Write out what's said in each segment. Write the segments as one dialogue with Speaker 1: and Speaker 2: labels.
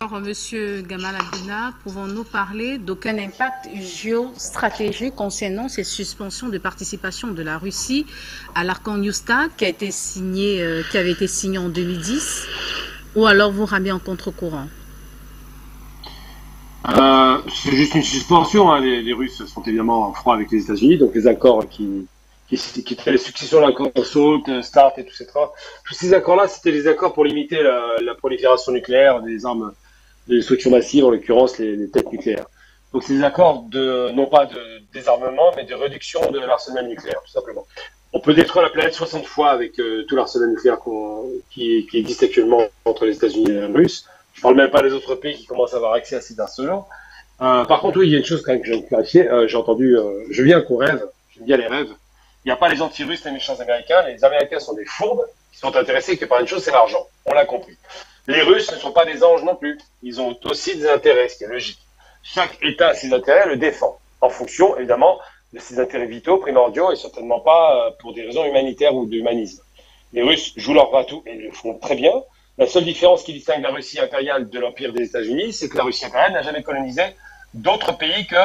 Speaker 1: Alors, Monsieur Gamal Abdina, pouvons-nous parler d'aucun impact géostratégique concernant ces suspensions de participation de la Russie à l'Arcon Yusta qui avait été signé en 2010, ou alors vous ramez en contre-courant?
Speaker 2: C'est juste une suspension, hein. Les Russes sont évidemment en froid avec les États-Unis, donc les accords qui étaient les successions d'accords SALT, START et tout, etc. Tous ces accords-là, c'était des accords pour limiter la prolifération nucléaire des armes de destruction massive, en l'occurrence les têtes nucléaires. Donc c'est des accords non pas de désarmement, mais de réduction de l'arsenal nucléaire, tout simplement. On peut détruire la planète 60 fois avec tout l'arsenal nucléaire qui existe actuellement entre les États-Unis et les Russes. Je parle même pas des autres pays qui commencent à avoir accès à ces arsenaux. Par contre, oui, il y a une chose quand même que je viens de clarifier. J'ai entendu, je viens qu'on rêve, j'aime bien les rêves. Il n'y a pas les anti-russes, les méchants américains. Les Américains sont des fourbes qui sont intéressés que par une chose, c'est l'argent. On l'a compris. Les Russes ne sont pas des anges non plus. Ils ont aussi des intérêts, ce qui est logique. Chaque État a ses intérêts, le défend. En fonction, évidemment, de ses intérêts vitaux, primordiaux, et certainement pas pour des raisons humanitaires ou d'humanisme. Les Russes jouent leur ratou et le font très bien. La seule différence qui distingue la Russie impériale de l'Empire des États-Unis, c'est que la Russie impériale n'a jamais colonisé d'autres pays que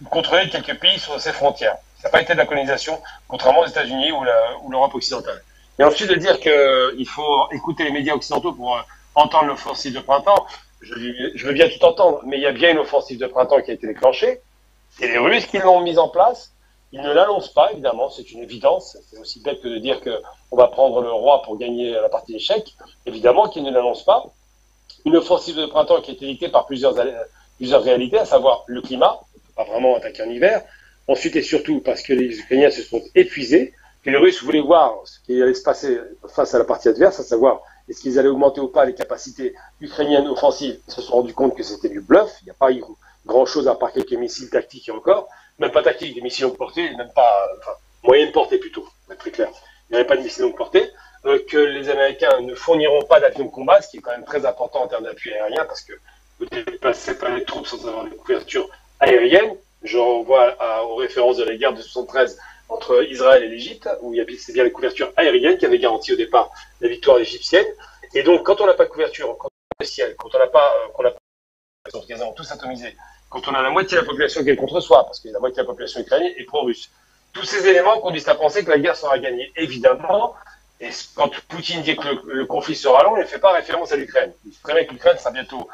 Speaker 2: contrôler quelques pays sur ses frontières. Ça n'a pas été de la colonisation, contrairement aux États-Unis ou l'Europe occidentale. Et ensuite de dire qu'il faut écouter les médias occidentaux pour entendre l'offensive de printemps, je veux bien tout entendre, mais il y a bien une offensive de printemps qui a été déclenchée. C'est les Russes qui l'ont mise en place. Ils ne l'annoncent pas, évidemment, c'est une évidence. C'est aussi bête que de dire qu'on va prendre le roi pour gagner la partie d'échecs. Évidemment qu'ils ne l'annoncent pas. Une offensive de printemps qui a été dictée par plusieurs réalités, à savoir le climat, on ne peut pas vraiment attaquer en hiver. Ensuite et surtout parce que les Ukrainiens se sont épuisés, que les Russes voulaient voir ce qui allait se passer face à la partie adverse, à savoir est-ce qu'ils allaient augmenter ou pas les capacités ukrainiennes offensives. Ils se sont rendus compte que c'était du bluff. Il n'y a pas eu grand-chose à part quelques missiles tactiques et encore. Même pas tactiques, des missiles longue portée, même pas, enfin, moyenne portée plutôt, pour être très clair. Il n'y avait pas de missiles longue portée. Que les Américains ne fourniront pas d'avions de combat, ce qui est quand même très important en termes d'appui aérien, parce que vous ne déplacez pas les troupes sans avoir des couvertures aériennes. Je renvoie aux références de la guerre de 73 entre Israël et l'Égypte, où c'est bien les couvertures aériennes qui avaient garanti au départ la victoire égyptienne. Et donc, quand on n'a pas de couverture, quand on a le ciel, quand on n'a pas, tous atomisés, quand on a la moitié de la population qui est contre soi, parce que la moitié de la population ukrainienne est pro-russe. Tous ces éléments conduisent à penser que la guerre sera gagnée. Évidemment, et quand Poutine dit que le conflit sera long, il ne fait pas référence à l'Ukraine. Il sait très bien que l'Ukraine sera bientôt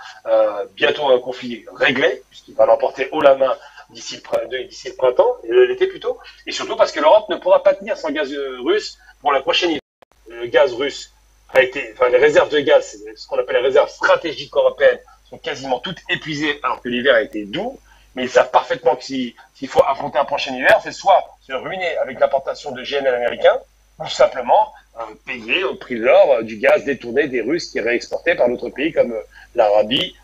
Speaker 2: un conflit réglé, puisqu'il va l'emporter haut la main d'ici le printemps, l'été plutôt, et surtout parce que l'Europe ne pourra pas tenir sans gaz russe pour la prochaine hiver. Le gaz russe les réserves de gaz, c'est ce qu'on appelle les réserves stratégiques européennes, sont quasiment toutes épuisées alors que l'hiver a été doux, mais ils savent parfaitement que s'il faut affronter un prochain hiver, c'est soit se ruiner avec l'importation de GNL américain, ou simplement payer au prix de l'or du gaz détourné des Russes qui est réexporté par d'autres pays comme l'Arabie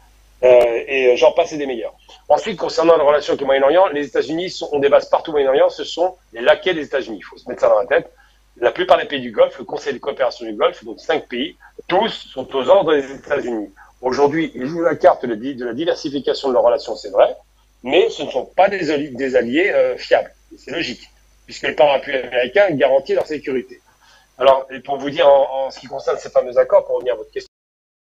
Speaker 2: et j'en passe et des meilleurs. Ensuite, concernant la relation avec le Moyen-Orient, les États-Unis ont des bases partout au Moyen-Orient, ce sont les laquais des États-Unis. Il faut se mettre ça dans la tête. La plupart des pays du Golfe, le Conseil de coopération du Golfe, donc 5 pays, tous sont aux ordres des États-Unis. Aujourd'hui, ils jouent la carte de la diversification de leurs relations, c'est vrai, mais ce ne sont pas des alliés fiables. C'est logique, puisque le parapluie américain garantit leur sécurité. Alors, et pour vous dire en ce qui concerne ces fameux accords, pour revenir à votre question,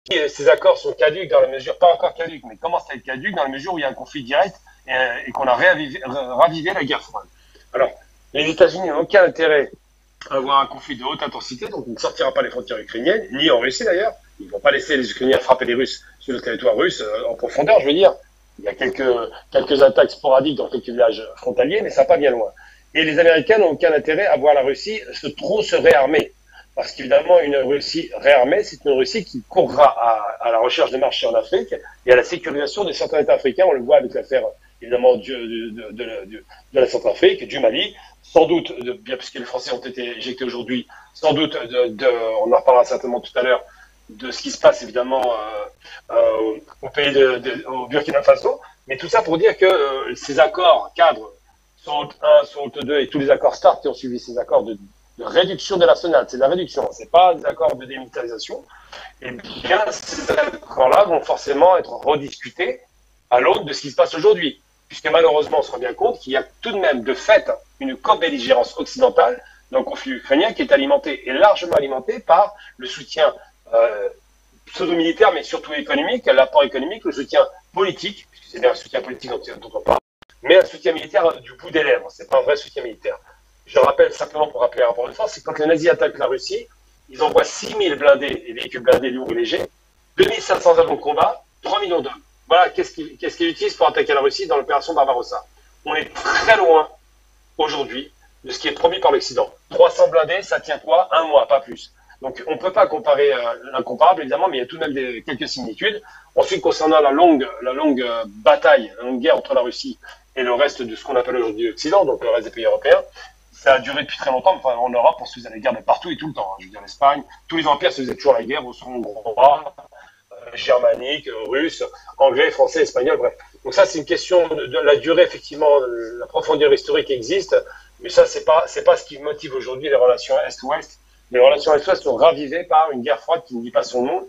Speaker 2: ces accords sont caducs dans la mesure, pas encore caducs, mais commencent à être caducs dans la mesure où il y a un conflit direct et qu'on a ravivé la guerre froide. Alors, les États-Unis n'ont aucun intérêt à avoir un conflit de haute intensité, donc il ne sortira pas les frontières ukrainiennes, ni en Russie d'ailleurs. Ils ne vont pas laisser les Ukrainiens frapper les Russes sur le territoire russe en profondeur, je veux dire. Il y a quelques attaques sporadiques dans quelques villages frontaliers, mais ça va pas bien loin. Et les Américains n'ont aucun intérêt à voir la Russie se réarmer. Parce qu'évidemment, une Russie réarmée, c'est une Russie qui courra à la recherche des marchés en Afrique et à la sécurisation de certains États africains. On le voit avec l'affaire, évidemment, de la Centrafrique, du Mali, sans doute, bien puisque les Français ont été éjectés aujourd'hui, sans doute, on en reparlera certainement tout à l'heure, de ce qui se passe, évidemment, au Burkina Faso. Mais tout ça pour dire que ces accords cadres, SALT 1, SALT 2 et tous les accords START qui ont suivi ces accords de réduction de l'arsenal, c'est de la réduction, c'est pas des accords de démilitarisation. Et bien, ces accords-là vont forcément être rediscutés à l'aune de ce qui se passe aujourd'hui. Puisque malheureusement, on se rend bien compte qu'il y a tout de même, de fait, une co-belligérance occidentale dans le conflit ukrainien qui est alimentée et largement alimentée par le soutien pseudo-militaire, mais surtout économique, l'apport économique, le soutien politique, puisque c'est bien un soutien politique dont on parle, mais un soutien militaire du bout des lèvres, c'est pas un vrai soutien militaire. Je rappelle simplement pour rappeler un rapport de force, c'est quand les nazis attaquent la Russie, ils envoient 6000 blindés et véhicules blindés lourds et légers, 2500 avions de combat, 3 millions d'hommes. Voilà qu'est-ce qu'ils utilisent pour attaquer la Russie dans l'opération Barbarossa. On est très loin aujourd'hui de ce qui est promis par l'Occident. 300 blindés, ça tient quoi? Un mois, pas plus. Donc on ne peut pas comparer l'incomparable, évidemment, mais il y a tout de même quelques similitudes. Ensuite, concernant la longue bataille, la longue guerre entre la Russie et le reste de ce qu'on appelle aujourd'hui l'Occident, donc le reste des pays européens, ça a duré depuis très longtemps. Enfin, en Europe, on se faisait la guerre de partout et tout le temps. Je veux dire, l'Espagne, tous les empires se faisaient toujours la guerre, au hongrois, germanique, russe, anglais, français, espagnol, bref. Donc ça, c'est une question de la durée, effectivement, la profondeur historique existe, mais ça, c'est pas ce qui motive aujourd'hui les relations Est-Ouest. Les relations Est-Ouest sont ravivées par une guerre froide qui ne dit pas son nom,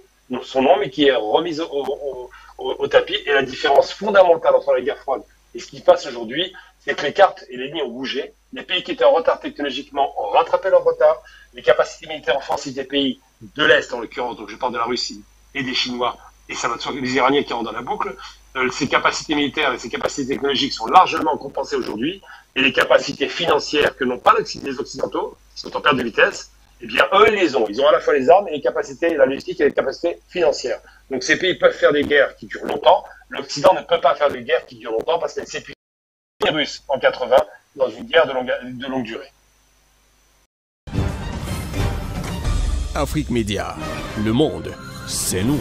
Speaker 2: mais qui est remise au tapis. Et la différence fondamentale entre la guerre froide et ce qui se passe aujourd'hui, c'est que les cartes et les lignes ont bougé. Les pays qui étaient en retard technologiquement ont rattrapé leur retard. Les capacités militaires offensives des pays de l'Est, en l'occurrence, donc je parle de la Russie et des Chinois, et ça va de soi les Iraniens qui rentrent dans la boucle, ces capacités militaires et ces capacités technologiques sont largement compensées aujourd'hui, et les capacités financières que n'ont pas les Occidentaux, qui sont en perte de vitesse, eh bien, eux, ils les ont. Ils ont à la fois les armes et les capacités, la logistique et les capacités financières. Donc, ces pays peuvent faire des guerres qui durent longtemps. L'Occident ne peut pas faire des guerres qui durent longtemps parce qu'elle s'épuise les Russes en 80 dans une guerre de longue durée.
Speaker 3: Afrique Média, le monde, c'est nous.